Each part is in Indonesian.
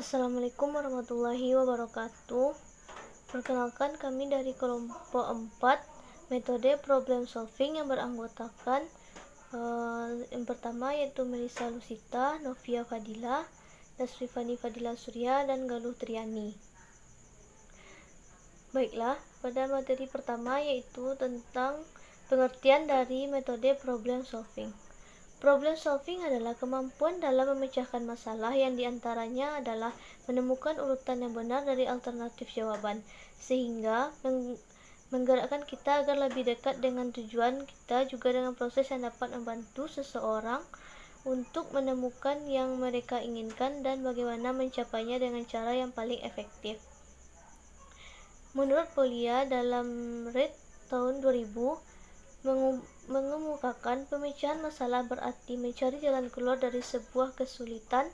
Assalamualaikum warahmatullahi wabarakatuh. Perkenalkan, kami dari kelompok 4 metode problem solving yang beranggotakan yang pertama yaitu Melisa Lusita, Novia Fadila, Dasrifani Fadila Surya, dan Galuh Triani. Baiklah, pada materi pertama yaitu tentang pengertian dari metode problem solving. Problem solving adalah kemampuan dalam memecahkan masalah yang diantaranya adalah menemukan urutan yang benar dari alternatif jawaban, sehingga menggerakkan kita agar lebih dekat dengan tujuan kita, juga dengan proses yang dapat membantu seseorang untuk menemukan yang mereka inginkan dan bagaimana mencapainya dengan cara yang paling efektif. Menurut Polya dalam Red tahun 2000 mengemukakan pemecahan masalah berarti mencari jalan keluar dari sebuah kesulitan,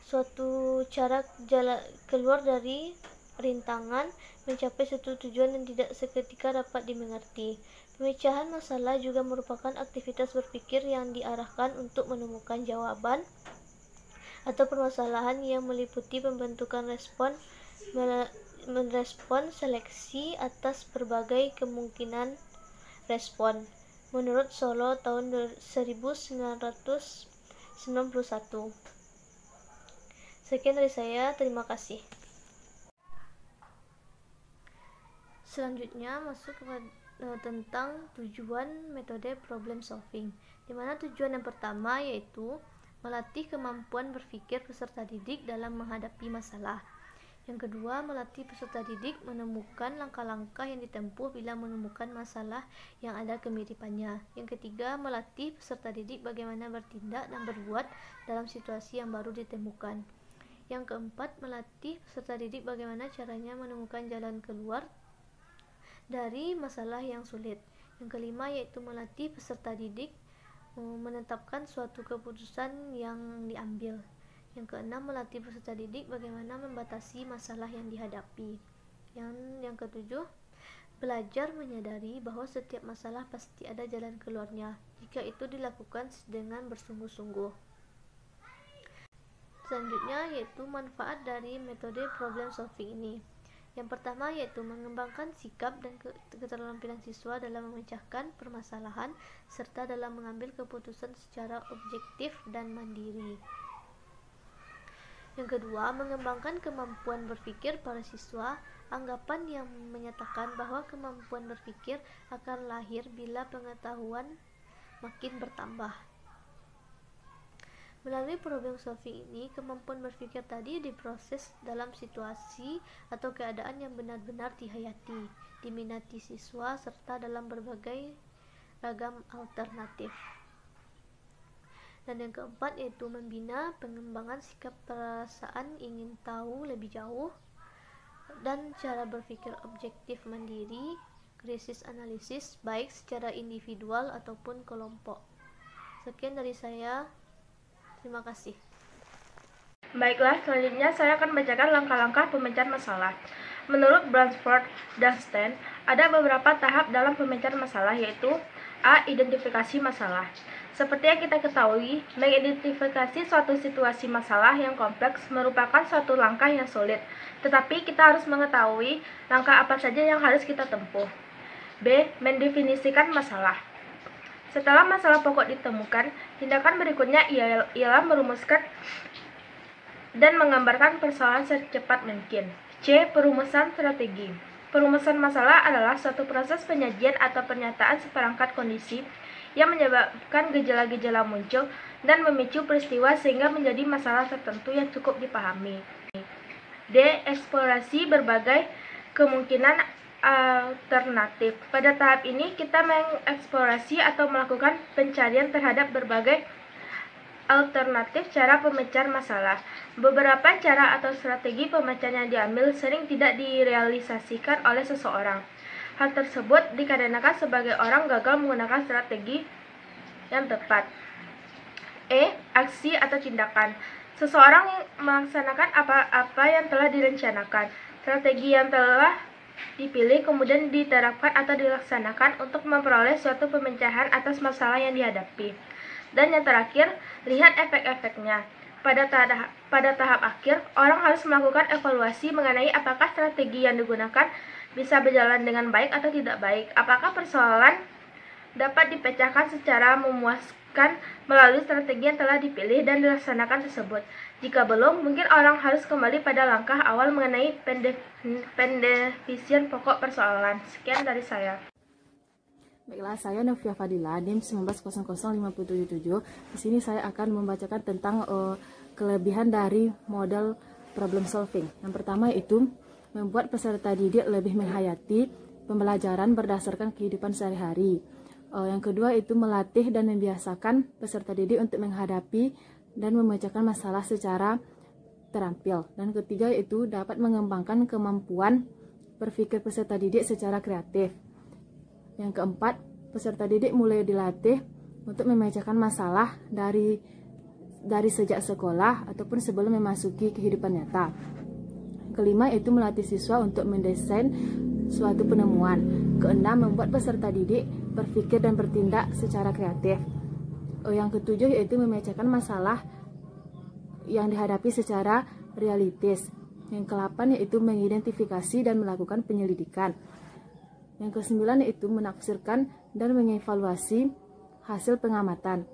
suatu cara jalan keluar dari rintangan, mencapai suatu tujuan yang tidak seketika dapat dimengerti. Pemecahan masalah juga merupakan aktivitas berpikir yang diarahkan untuk menemukan jawaban atau permasalahan yang meliputi pembentukan merespon seleksi atas berbagai kemungkinan respon. Menurut Solo tahun 1991. Sekian dari saya, terima kasih. Selanjutnya masuk tentang tujuan metode problem solving, di mana tujuan yang pertama yaitu melatih kemampuan berpikir peserta didik dalam menghadapi masalah. Yang kedua, melatih peserta didik menemukan langkah-langkah yang ditempuh bila menemukan masalah yang ada kemiripannya. Yang ketiga, melatih peserta didik bagaimana bertindak dan berbuat dalam situasi yang baru ditemukan. Yang keempat, melatih peserta didik bagaimana caranya menemukan jalan keluar dari masalah yang sulit. Yang kelima, yaitu melatih peserta didik menetapkan suatu keputusan yang diambil. Yang keenam, melatih peserta didik bagaimana membatasi masalah yang dihadapi. Yang ketujuh, belajar menyadari bahwa setiap masalah pasti ada jalan keluarnya jika itu dilakukan dengan bersungguh-sungguh. Selanjutnya yaitu manfaat dari metode problem solving ini. Yang pertama yaitu mengembangkan sikap dan keterampilan siswa dalam memecahkan permasalahan serta dalam mengambil keputusan secara objektif dan mandiri. Yang kedua, mengembangkan kemampuan berpikir para siswa. Anggapan yang menyatakan bahwa kemampuan berpikir akan lahir bila pengetahuan makin bertambah. Melalui problem solving ini, kemampuan berpikir tadi diproses dalam situasi atau keadaan yang benar-benar dihayati, diminati siswa, serta dalam berbagai ragam alternatif. Dan yang keempat yaitu membina pengembangan sikap perasaan ingin tahu lebih jauh dan cara berpikir objektif mandiri, krisis analisis baik secara individual ataupun kelompok. Sekian dari saya, terima kasih. Baiklah, selanjutnya saya akan bacakan langkah-langkah pemecahan masalah. Menurut Bransford dan Stan, ada beberapa tahap dalam pemecahan masalah, yaitu A. Identifikasi masalah. Seperti yang kita ketahui, mengidentifikasi suatu situasi masalah yang kompleks merupakan suatu langkah yang sulit, tetapi kita harus mengetahui langkah apa saja yang harus kita tempuh. B. Mendefinisikan masalah. Setelah masalah pokok ditemukan, tindakan berikutnya ialah merumuskan dan menggambarkan persoalan secepat mungkin. C. Perumusan strategi. Perumusan masalah adalah suatu proses penyajian atau pernyataan seperangkat kondisi yang menyebabkan gejala-gejala muncul dan memicu peristiwa sehingga menjadi masalah tertentu yang cukup dipahami. D. Eksplorasi berbagai kemungkinan alternatif. Pada tahap ini kita mengeksplorasi atau melakukan pencarian terhadap berbagai alternatif cara pemecahan masalah. Beberapa cara atau strategi pemecahan yang diambil sering tidak direalisasikan oleh seseorang. Hal tersebut dikarenakan sebagai orang gagal menggunakan strategi yang tepat. E. Aksi atau tindakan. Seseorang melaksanakan apa yang telah direncanakan. Strategi yang telah dipilih kemudian diterapkan atau dilaksanakan untuk memperoleh suatu pemecahan atas masalah yang dihadapi. Dan yang terakhir, lihat efek-efeknya. Pada tahap akhir, orang harus melakukan evaluasi mengenai apakah strategi yang digunakan bisa berjalan dengan baik atau tidak baik. Apakah persoalan dapat dipecahkan secara memuaskan melalui strategi yang telah dipilih dan dilaksanakan tersebut. Jika belum, mungkin orang harus kembali pada langkah awal mengenai pendefinisian pokok persoalan. Sekian dari saya. Baiklah, saya Novia Fadila, NIM 1900577. Di sini saya akan membacakan tentang kelebihan dari model problem solving. Yang pertama itu membuat peserta didik lebih menghayati pembelajaran berdasarkan kehidupan sehari-hari. Yang kedua itu melatih dan membiasakan peserta didik untuk menghadapi dan memecahkan masalah secara terampil. Dan ketiga itu dapat mengembangkan kemampuan berpikir peserta didik secara kreatif. Yang keempat, peserta didik mulai dilatih untuk memecahkan masalah dari sejak sekolah ataupun sebelum memasuki kehidupan nyata. Kelima, itu melatih siswa untuk mendesain suatu penemuan. Keenam, membuat peserta didik berpikir dan bertindak secara kreatif. Yang ketujuh, yaitu memecahkan masalah yang dihadapi secara realistis. Yang kedelapan, yaitu mengidentifikasi dan melakukan penyelidikan. Yang kesembilan yaitu menafsirkan dan mengevaluasi hasil pengamatan.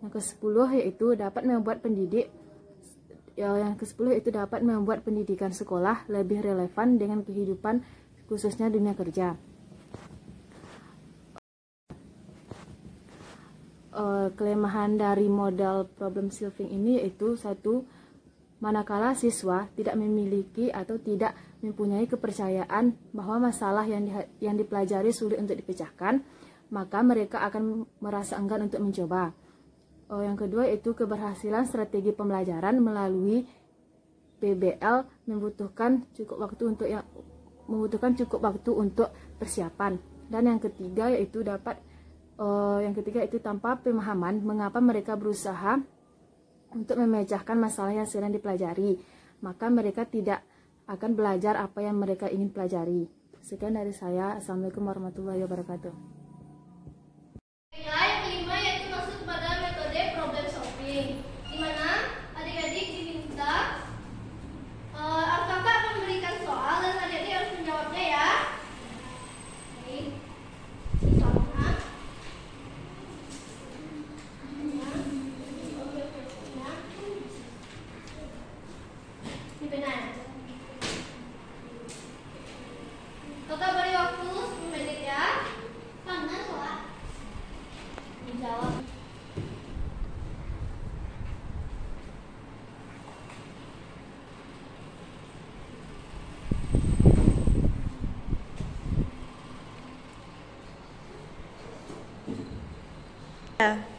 Yang kesepuluh yaitu dapat membuat pendidikan sekolah lebih relevan dengan kehidupan khususnya dunia kerja. Kelemahan dari model problem solving ini yaitu satu, manakala siswa tidak memiliki atau tidak mempunyai kepercayaan bahwa masalah yang dipelajari sulit untuk dipecahkan, maka mereka akan merasa enggan untuk mencoba. Yang kedua itu keberhasilan strategi pembelajaran melalui PBL membutuhkan cukup waktu untuk persiapan. Dan yang ketiga yaitu tanpa pemahaman mengapa mereka berusaha untuk memecahkan masalah yang sedang dipelajari, maka mereka tidak akan belajar apa yang mereka ingin pelajari. Sekian dari saya. Assalamualaikum warahmatullahi wabarakatuh. Yang kelima yaitu masuk pada metode problem solving, di mana adik-adik diminta kakak akan memberikan soal dan adik-adik harus menjawabnya ya. Baik. Misalnya ini benar. Kakak beri waktu 10 menit ya. Panas soal. Dijawab. Ya.